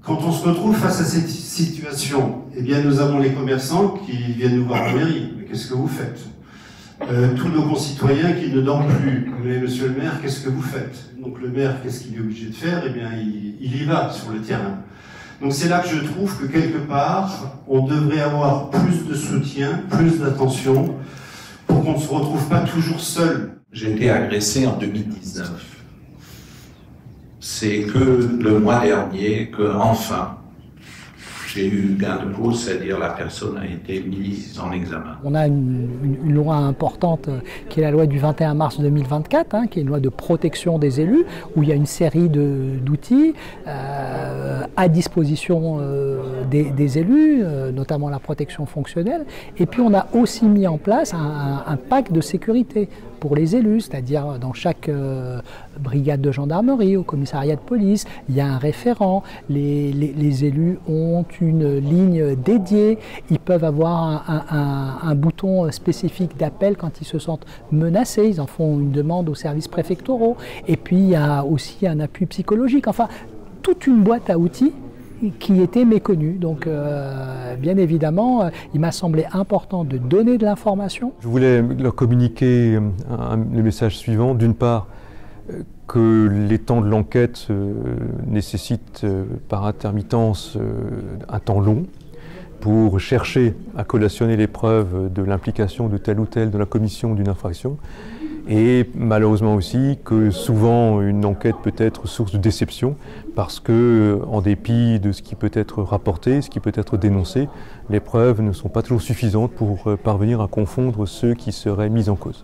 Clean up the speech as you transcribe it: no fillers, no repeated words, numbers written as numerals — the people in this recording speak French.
Quand on se retrouve face à cette situation, eh bien, nous avons les commerçants qui viennent nous voir en mairie. Mais qu'est-ce que vous faites? Tous nos concitoyens qui ne dorment plus. Mais monsieur le maire, qu'est-ce que vous faites? Donc le maire, qu'est-ce qu'il est obligé de faire? Eh bien, il y va sur le terrain. Donc c'est là que je trouve que quelque part, on devrait avoir plus de soutien, plus d'attention, pour qu'on ne se retrouve pas toujours seul. J'ai été agressé en 2019. C'est que le mois dernier que, enfin, j'ai eu gain de cause, c'est-à-dire la personne a été mise en examen. On a une loi importante qui est la loi du 21 mars 2024, qui est une loi de protection des élus, où il y a une série d'outils à disposition des élus, notamment la protection fonctionnelle. Et puis on a aussi mis en place un pacte de sécurité pour les élus, c'est-à-dire dans chaque brigade de gendarmerie, au commissariat de police, il y a un référent, les élus ont une ligne dédiée, ils peuvent avoir un bouton spécifique d'appel quand ils se sentent menacés, ils en font une demande aux services préfectoraux, et puis il y a aussi un appui psychologique, enfin toute une boîte à outils qui était méconnu. Donc bien évidemment, il m'a semblé important de donner de l'information. Je voulais leur communiquer le message suivant. D'une part, que les temps de l'enquête nécessitent par intermittence un temps long pour chercher à collationner les preuves de l'implication de tel ou tel dans la commission d'une infraction. Et malheureusement aussi que souvent une enquête peut être source de déception parce que, en dépit de ce qui peut être rapporté, ce qui peut être dénoncé, les preuves ne sont pas toujours suffisantes pour parvenir à confondre ceux qui seraient mis en cause.